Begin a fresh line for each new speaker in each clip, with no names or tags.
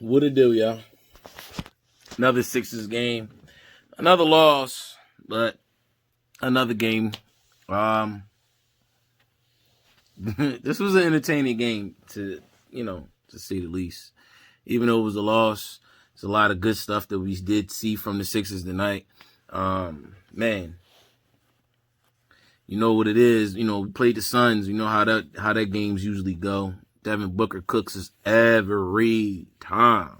What it do, y'all? Another Sixers game. Another loss, but another game. This was an entertaining game to say the least. Even though it was a loss, there's a lot of good stuff that we did see from the Sixers tonight. Man, you know what it is. We played the Suns. You know how that games usually go. Devin Booker cooks us every time.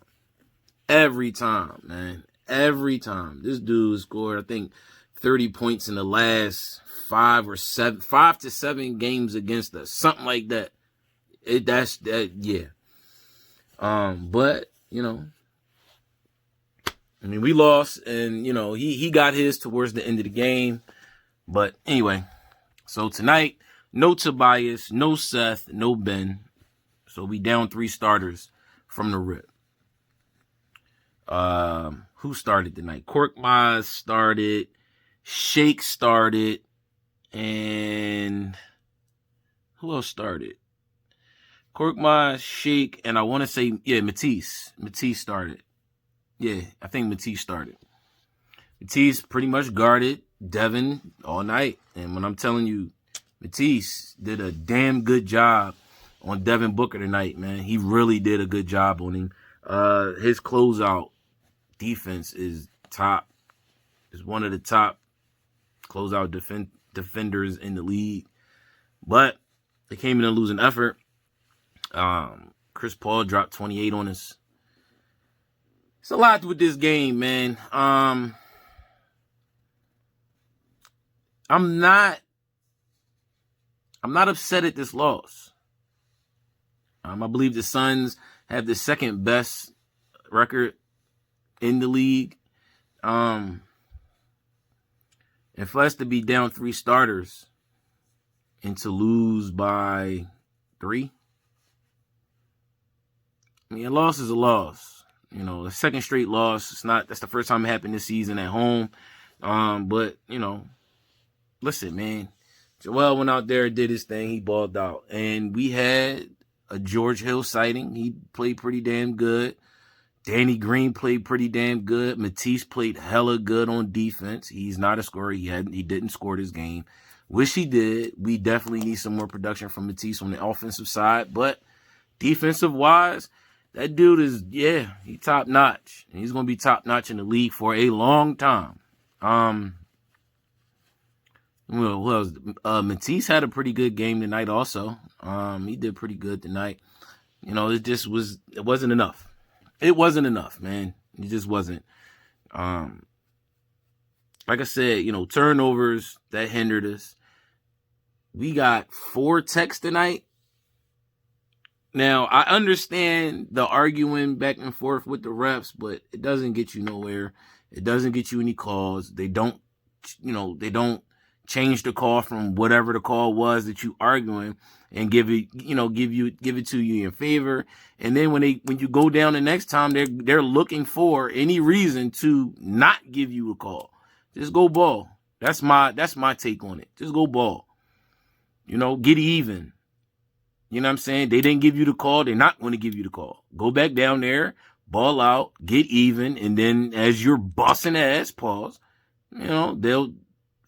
Every time, man. Every time. This dude scored, I think, 30 points in the last 5 to 7 games against us. Something like that. Yeah. But, we lost, and, he got his towards the end of the game. But anyway, so tonight, no Tobias, no Seth, no Ben. So we down 3 starters from the rip. Who started tonight? Korkmaz started, Shake started, and who else started? Korkmaz, Shake, and I want to say, Matisse. Matisse started. Yeah, I think Matisse started. Matisse pretty much guarded Devin all night. And when I'm telling you, Matisse did a damn good job on Devin Booker tonight, man. He really did a good job on him. His closeout defense is top. Is one of the top closeout defenders in the league. But they came in a losing effort. Chris Paul dropped 28 on us. It's a lot with this game, man. I'm not upset at this loss. I believe the Suns have the second best record in the league. And for us to be down 3 starters and to lose by 3, a loss is a loss. A second straight loss. That's the first time it happened this season at home. But, listen, man. Joel went out there, did his thing. He balled out. And we had a George Hill sighting. He played pretty damn good. Danny Green played pretty damn good. Matisse played hella good on defense. He's not a scorer. He didn't score this game. Wish he did. We definitely need some more production from Matisse on the offensive side. But defensive-wise, that dude is, he top-notch. And he's going to be top-notch in the league for a long time. Matisse had a pretty good game tonight also. He did pretty good tonight. It wasn't enough. It wasn't enough, man. It just wasn't. Like I said, turnovers, that hindered us. We got 4 techs tonight. Now, I understand the arguing back and forth with the refs, but it doesn't get you nowhere. It doesn't get you any calls. They don't change the call from whatever the call was that you arguing and give it to you in favor. And then when you go down the next time, they're looking for any reason to not give you a call. Just go ball. That's my take on it. Just go ball. Get even. You know what I'm saying? They didn't give you the call. They're not going to give you the call. Go back down there, ball out, get even, and then as you're busting ass, pause, they'll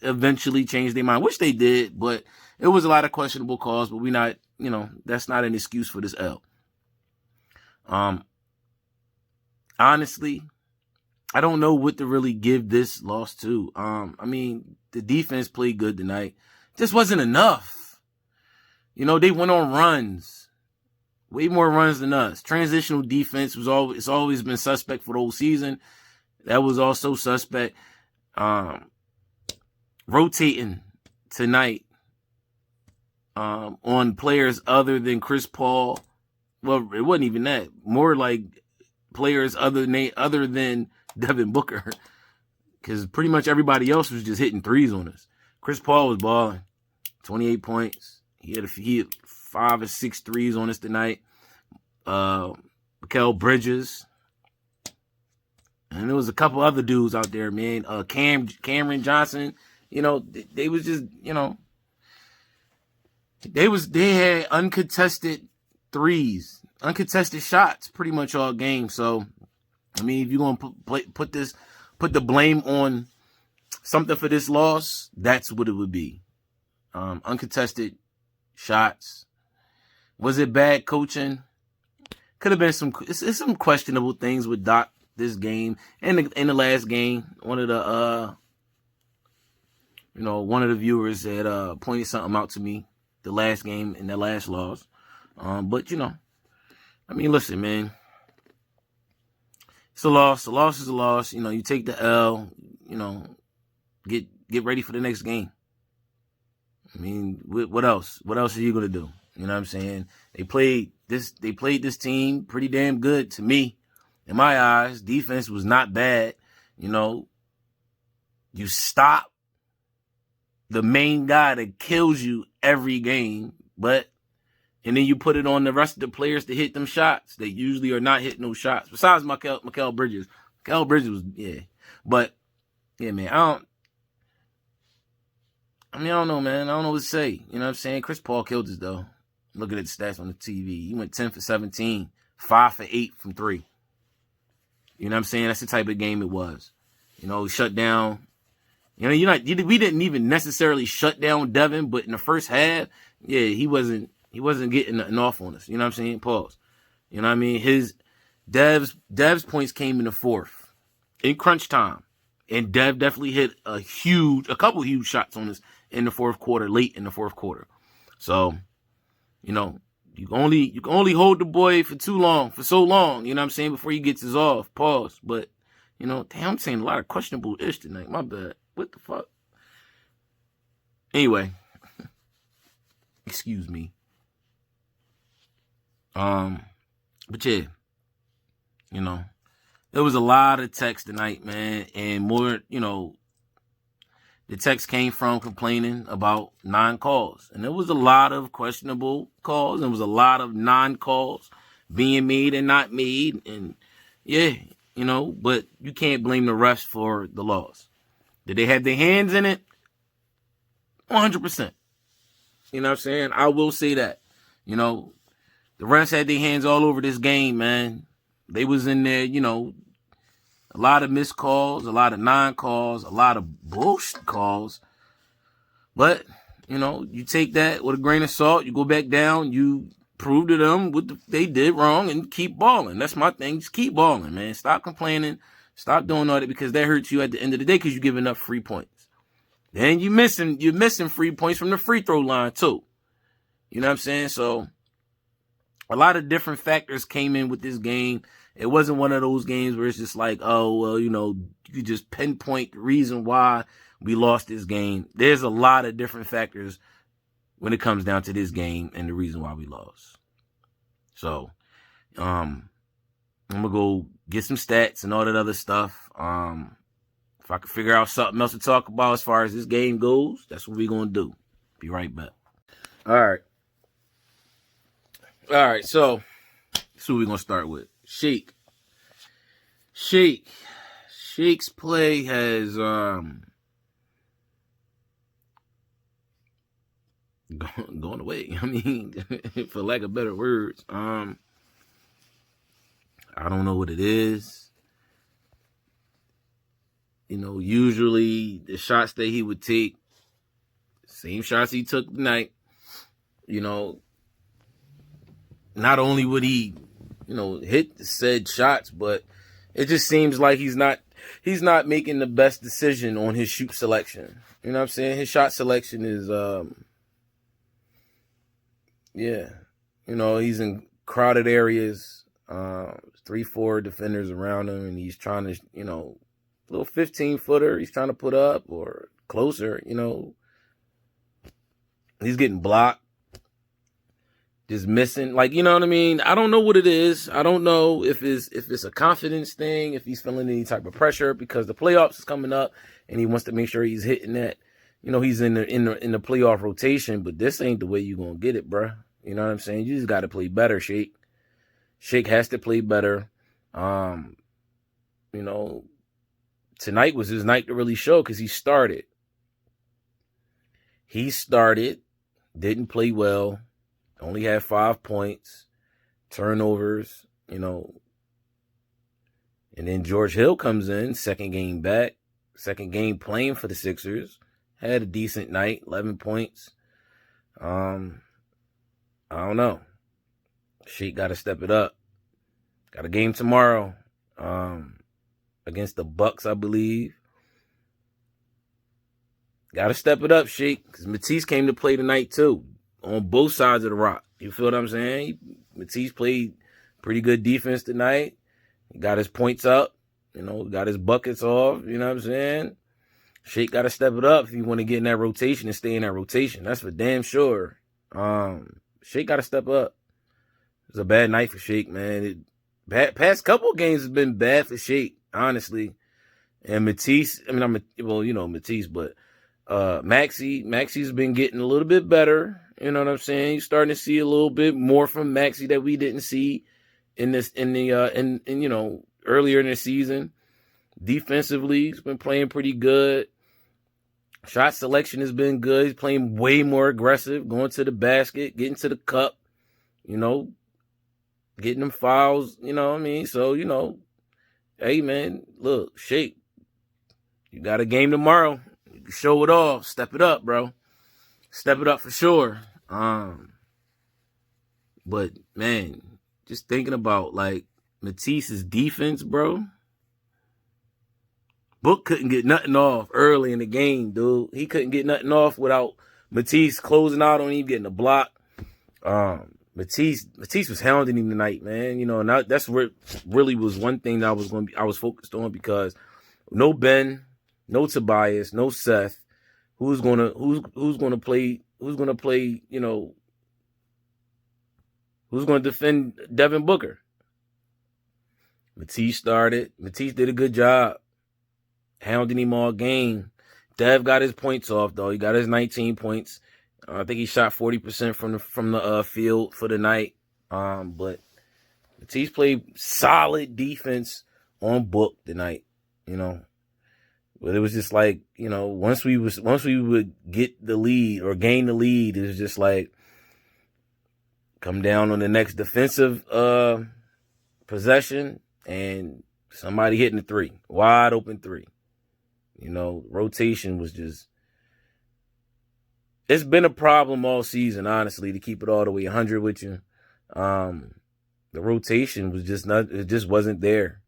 eventually change their mind, which they did, but it was a lot of questionable calls, but that's not an excuse for this L. Honestly, I don't know what to really give this loss to. The defense played good tonight. Just wasn't enough. They went on runs. Way more runs than us. Transitional defense it's always been suspect for the whole season. That was also suspect. Rotating tonight on players other than Chris Paul. Well, it wasn't even that. More like players other than Devin Booker. Because pretty much everybody else was just hitting threes on us. Chris Paul was balling. 28 points. He had 5 or 6 threes on us tonight. Mikal Bridges. And there was a couple other dudes out there, man. Cameron Johnson. They was just, they had uncontested threes. uncontested shots pretty much all game. So, I mean, if you're going to put the blame on something for this loss, that's what it would be. Uncontested shots. Was it bad coaching? Could have been it's some questionable things with Doc this game and in the last game. One of the viewers had pointed something out to me the last game and the last loss. But I mean, listen, man. It's a loss. A loss is a loss. You take the L. Get ready for the next game. I mean, what else? What else are you gonna do? You know what I'm saying? They played this team pretty damn good to me. In my eyes, defense was not bad. You stop the main guy that kills you every game, and then you put it on the rest of the players to hit them shots. They usually are not hitting those shots. Besides Mikal Bridges. Mikal Bridges was, yeah. But, yeah, man, I don't know, man. I don't know what to say. You know what I'm saying? Chris Paul killed us, though. Looking at the stats on the TV. He went 10 for 17, 5 for 8 from 3. You know what I'm saying? That's the type of game it was. Shut down. We didn't even necessarily shut down Devin, but in the first half, yeah, he wasn't getting nothing off on us. You know what I'm saying? Pause. You know what I mean? His Dev's points came in the fourth in crunch time. And Dev definitely hit a couple huge shots on us in the fourth quarter, late in the fourth quarter. So, you can only hold the boy for so long, you know what I'm saying, before he gets his off. Pause. But, damn, I'm saying a lot of questionable ish tonight. My bad. What the fuck? Anyway. Excuse me. But yeah, there was a lot of text tonight, man, and more, the text came from complaining about non-calls, and there was a lot of questionable calls, and there was a lot of non-calls being made and not made, and yeah, but you can't blame the refs for the loss. Did they have their hands in it? 100%. You know what I'm saying? I will say that, the refs had their hands all over this game, man. They was in there, a lot of missed calls, a lot of non-calls, a lot of bullshit calls. But, you take that with a grain of salt, you go back down, you prove to them what they did wrong and keep balling. That's my thing. Just keep balling, man. Stop complaining. Stop doing all that because that hurts you at the end of the day because you're giving up free points. Then you're missing free points from the free throw line too. You know what I'm saying? So, a lot of different factors came in with this game. It wasn't one of those games where it's just like, oh, well, you could just pinpoint the reason why we lost this game. There's a lot of different factors when it comes down to this game and the reason why we lost. So, I'm going to go get some stats and all that other stuff. If I can figure out something else to talk about as far as this game goes, that's what we're going to do. Be right back. All right, so that's what we're going to start with. Shake's play has gone away. I mean, for lack of better words. I don't know what it is. Usually the shots that he would take, same shots he took tonight, not only would he, hit the said shots, but it just seems like he's not making the best decision on his shoot selection. You know what I'm saying? His shot selection is, he's in crowded areas, 3-4 defenders around him, and he's trying to, little 15-footer he's trying to put up or closer, he's getting blocked. Just missing, you know what I mean? I don't know what it is. I don't know if it's a confidence thing, if he's feeling any type of pressure because the playoffs is coming up and he wants to make sure he's hitting that. He's in the playoff rotation, but this ain't the way you're gonna get it, bruh. You know what I'm saying? You just got to play better, Shake. Shake has to play better. Tonight was his night to really show because he started. Didn't play well. Only had 5 points, turnovers, and then George Hill comes in, second game back, second game playing for the Sixers, had a decent night, 11 points. I don't know. Sheik got to step it up. Got a game tomorrow against the Bucks, I believe. Got to step it up, Sheik, because Matisse came to play tonight too, on both sides of the rock. You feel what I'm saying? Matisse played pretty good defense tonight. He got his points up, got his buckets off, you know what I'm saying? Sheik got to step it up if you want to get in that rotation and stay in that rotation. That's for damn sure. Sheik got to step up. It was a bad night for Sheik, man. Past couple of games has been bad for Sheik, honestly. And Matisse, Matisse, but Maxey's been getting a little bit better. You know what I'm saying? You're starting to see a little bit more from Maxey that we didn't see earlier in the season. Defensively, he's been playing pretty good. Shot selection has been good. He's playing way more aggressive, going to the basket, getting to the cup, getting them fouls, you know what I mean? So, hey, man, look, Sheik, you got a game tomorrow. You can show it off. Step it up, bro. Step it up for sure. But, man, just thinking about, Matisse's defense, bro. Book couldn't get nothing off early in the game, dude. He couldn't get nothing off without Matisse closing out on him, getting a block. Matisse was hounding him tonight, man. And that's where really was one thing that I was focused on, because no Ben, no Tobias, no Seth. Who's gonna play? Who's gonna defend Devin Booker? Matisse started. Matisse did a good job, hounding him all game. Dev got his points off though. He got his 19 points. I think he shot 40% from the field for the night. But Matisse played solid defense on Book tonight. But it was just once we would get the lead or gain the lead, it was just come down on the next defensive possession and somebody hitting the three, wide open three. Rotation was just. It's been a problem all season, honestly, to keep it all the way 100 with you. The rotation was just not. It just wasn't there.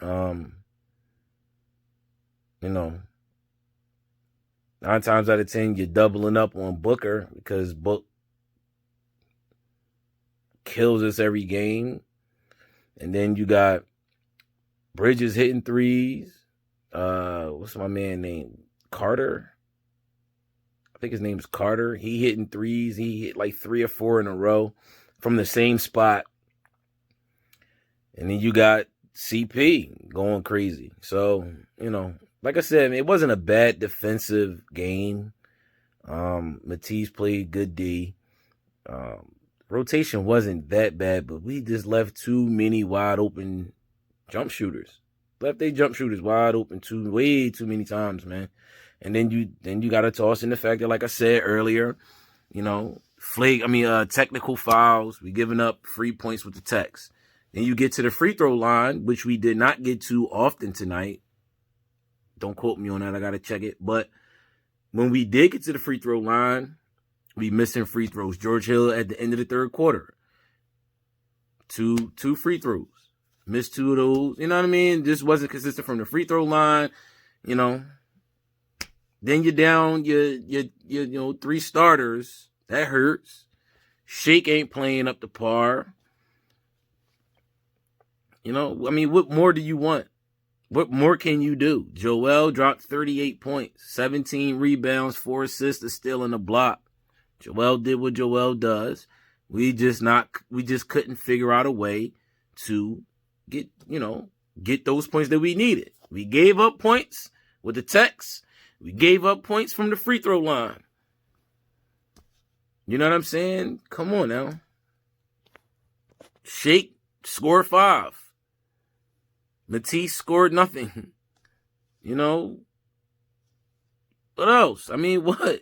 9 times out of 10, you're doubling up on Booker because Book kills us every game. And then you got Bridges hitting threes. What's my man name? Carter. I think his name's Carter. He hitting threes. He hit 3 or 4 in a row from the same spot. And then you got CP going crazy. So, like I said, it wasn't a bad defensive game. Matisse played good D. Rotation wasn't that bad, but we just left too many wide open jump shooters. Left their jump shooters wide open way too many times, man. And then you got to toss in the fact that, like I said earlier, technical fouls. We giving up free points with the techs. Then you get to the free throw line, which we did not get to often tonight. Don't quote me on that. I got to check it. But when we did get to the free throw line, we missing free throws. George Hill at the end of the third quarter. Two free throws. Missed 2 of those. You know what I mean? Just wasn't consistent from the free throw line. Then you're down your 3 starters. That hurts. Sheik ain't playing up to par. What more do you want? What more can you do? Joel dropped 38 points, 17 rebounds, 4 assists, a steal, and a block. Joel did what Joel does. We just couldn't figure out a way to get those points that we needed. We gave up points with the techs. We gave up points from the free throw line. You know what I'm saying? Come on now. Sheik scored 5. Matisse scored nothing. What else? What?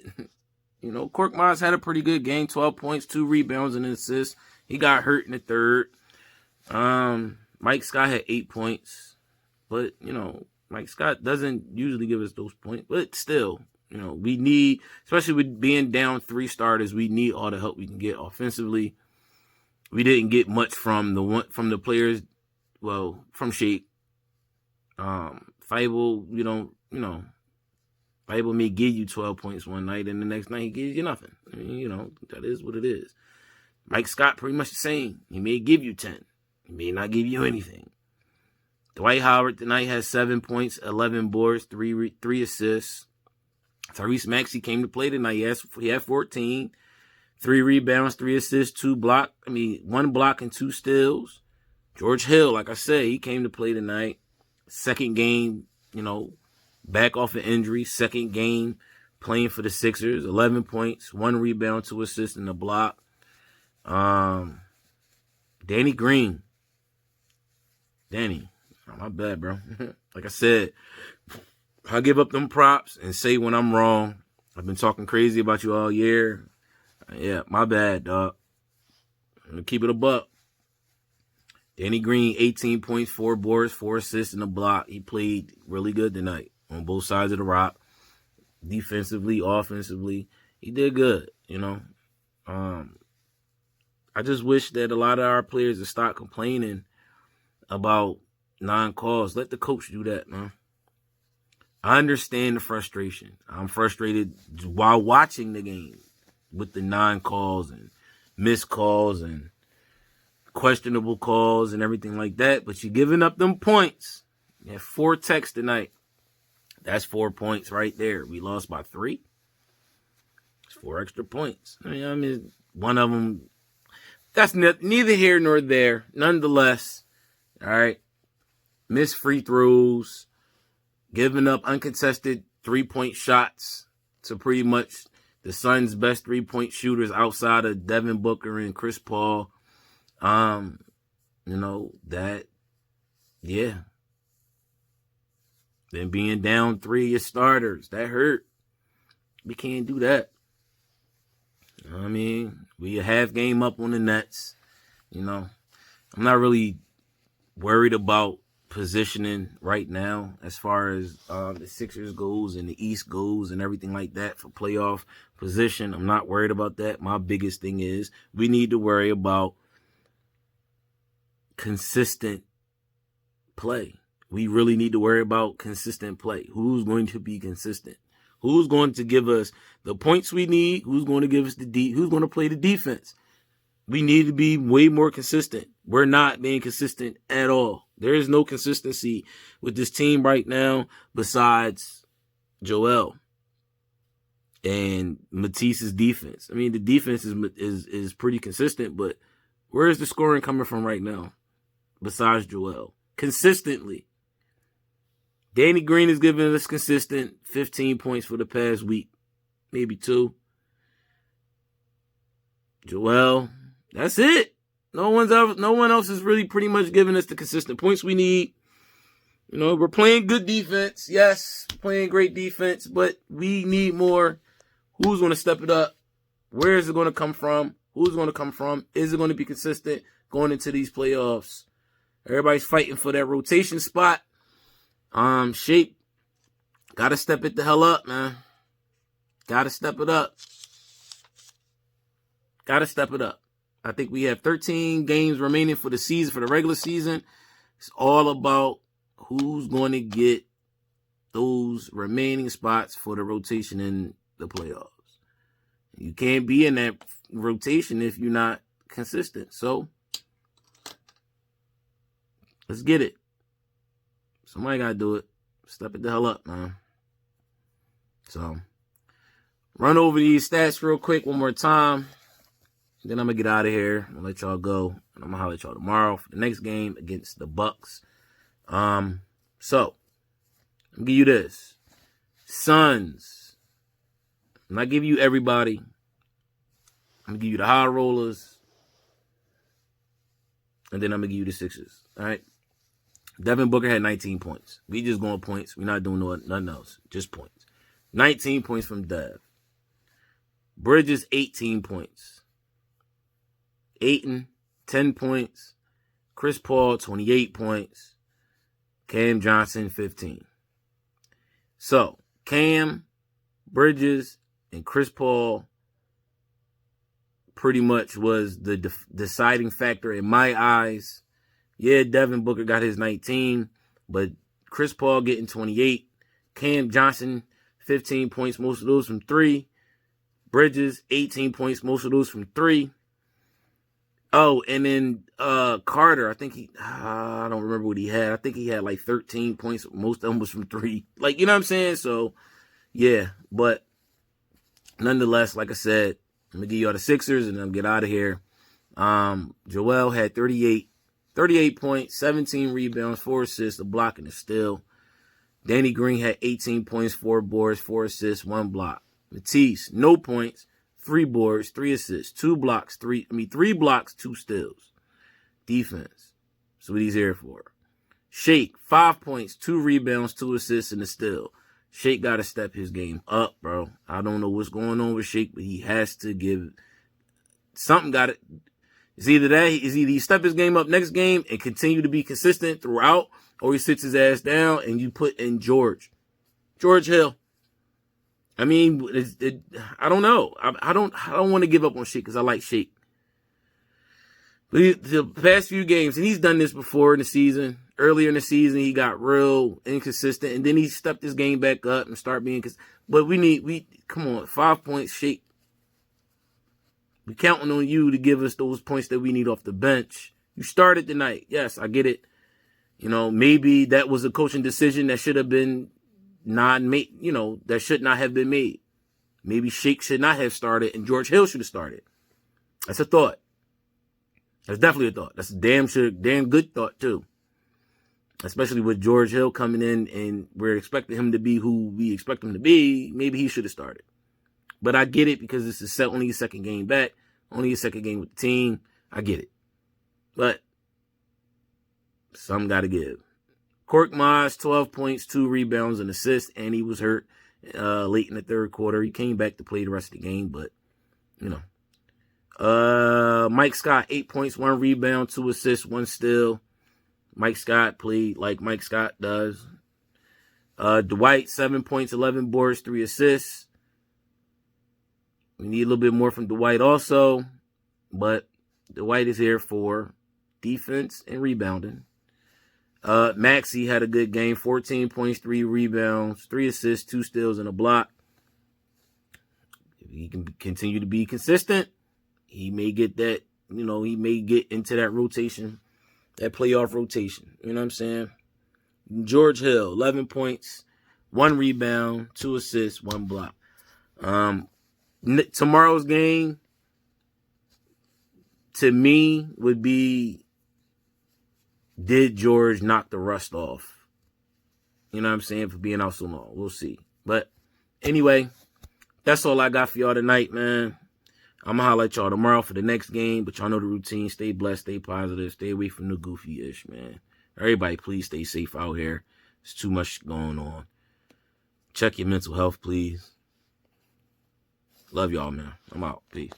Korkmaz had a pretty good game, 12 points, 2 rebounds, and an assist. He got hurt in the third. Mike Scott had 8 points, but Mike Scott doesn't usually give us those points. But still, we need, especially with being down 3 starters, we need all the help we can get offensively. We didn't get much from the players. Well, from Shake. Fable, Fable may give you 12 points one night, and the next night he gives you nothing. I mean, that is what it is. Mike Scott, pretty much the same. He may give you 10. He may not give you anything. Dwight Howard tonight has 7 points, 11 boards, 3 assists. Tyrese Maxey came to play tonight. He had 14. 3 rebounds, 3 assists, 1 block and 2 steals. George Hill, like I said, he came to play tonight. Second game, back off an injury. Second game playing for the Sixers. 11 points, 1 rebound, 2 assists, and a block. Danny Green. Danny, my bad, bro. Like I said, I'll give up them props and say when I'm wrong. I've been talking crazy about you all year. Yeah, my bad, dog. I'm going to keep it a buck. Danny Green, 18 points, 4 boards, 4 assists, and a block. He played really good tonight on both sides of the rock. Defensively, offensively, he did good, I just wish that a lot of our players would stop complaining about non-calls. Let the coach do that, man. I understand the frustration. I'm frustrated while watching the game with the non-calls and missed calls and questionable calls and everything like that. But you're giving up them points. You had 4 techs tonight. That's 4 points right there. We lost by 3. It's 4 extra points. I mean, one of them, that's neither here nor there. Nonetheless, all right, missed free throws, giving up uncontested 3-point shots to pretty much the Suns' best 3-point shooters outside of Devin Booker and Chris Paul. Then being down 3 of your starters, that hurt. We can't do that. We a half game up on the Nets. I'm not really worried about positioning right now as far as the Sixers goes and the East goes and everything like that for playoff position. I'm not worried about that. My biggest thing is we need to worry about consistent play. We really need to worry about consistent play. Who's going to be consistent? Who's going to give us the points we need? Who's going to give us who's going to play the defense? We need to be way more consistent. We're not being consistent at all. There is no consistency with this team right now besides Joel and Matisse's defense. The defense is pretty consistent, but where is the scoring coming from right now besides Joel? Consistently. Danny Green is giving us consistent 15 points for the past week, maybe 2. Joel, that's it. No one else is really pretty much giving us the consistent points we need. We're playing good defense. Yes, playing great defense, but we need more. Who's going to step it up? Where is it going to come from? Who's going to come from? Is it going to be consistent going into these playoffs? Everybody's fighting for that rotation spot. Shape, gotta step it the hell up, man. Gotta step it up. I think we have 13 games remaining for the season, for the regular season. It's all about who's going to get those remaining spots for the rotation in the playoffs. You can't be in that rotation if you're not consistent. So, let's get it. Somebody got to do it. Step it the hell up, man. So, run over these stats real quick one more time. Then I'm going to get out of here. I'm going to let y'all go. And I'm going to holler at y'all tomorrow for the next game against the Bucks. So, I'm going to give you this. Suns. I'm not giving you everybody. I'm going to give you the high rollers. And then I'm going to give you the Sixers. All right? Devin Booker had 19 points. We just going points. We're not doing nothing else. Just points. 19 points from Dev. Bridges, 18 points. Ayton, 10 points. Chris Paul, 28 points. Cam Johnson, 15. So, Cam, Bridges, and Chris Paul pretty much was the deciding factor in my eyes. Yeah, Devin Booker got his 19, but Chris Paul getting 28. Cam Johnson, 15 points, most of those from 3. Bridges, 18 points, most of those from 3. Oh, and then Carter, I think I don't remember what he had. I think he had like 13 points. Most of them was from 3. Like, you know what I'm saying? So, yeah. But nonetheless, like I said, I'm going to give you all the Sixers and then get out of here. Joel had 38 points, 17 rebounds, 4 assists, a block, and a steal. Danny Green had 18 points, 4 boards, 4 assists, 1 block. Matisse, no points, 3 boards, 3 assists, 2 blocks, 3 blocks, 2 steals. Defense. That's what he's here for. Shake, 5 points, 2 rebounds, 2 assists, and a steal. Shake got to step his game up, bro. I don't know what's going on with Shake, but he has to give something. Got it. It's either that, he step his game up next game and continue to be consistent throughout, or he sits his ass down and you put in George Hill. I mean, I don't know. I don't want to give up on Shake because I like Shake. But the past few games, and he's done this before in the season. Earlier in the season, he got real inconsistent, and then he stepped his game back up and started being consistent. But come on, 5 points, Shake. We're counting on you to give us those points that we need off the bench. You started tonight. Yes, I get it. You know, maybe that was a coaching decision that should have been not made, that should not have been made. Maybe Shake should not have started and George Hill should have started. That's a thought. That's definitely a thought. That's a damn good thought too. Especially with George Hill coming in and we're expecting him to be who we expect him to be. Maybe he should have started. But I get it because this is only his second game back. Only his second game with the team. I get it. But some got to give. Korkmaz, 12 points, 2 rebounds, and assists, and he was hurt late in the third quarter. He came back to play the rest of the game, but, Mike Scott, 8 points, 1 rebound, 2 assists, 1 steal. Mike Scott played like Mike Scott does. Dwight, 7 points, 11 boards, 3 assists. We need a little bit more from Dwight also, but Dwight is here for defense and rebounding. Maxey had a good game, 14 points, 3 rebounds, 3 assists, 2 steals, and a block. If he can continue to be consistent, he may get that, he may get into that rotation, that playoff rotation. You know what I'm saying? George Hill, 11 points, 1 rebound, 2 assists, 1 block. Tomorrow's game, to me, would be, did George knock the rust off? You know what I'm saying? For being out so long. We'll see. But anyway, that's all I got for y'all tonight, man. I'm going to holler at y'all tomorrow for the next game. But y'all know the routine. Stay blessed. Stay positive. Stay away from the goofy-ish, man. Everybody, please stay safe out here. There's too much going on. Check your mental health, please. Love y'all, man. I'm out. Peace.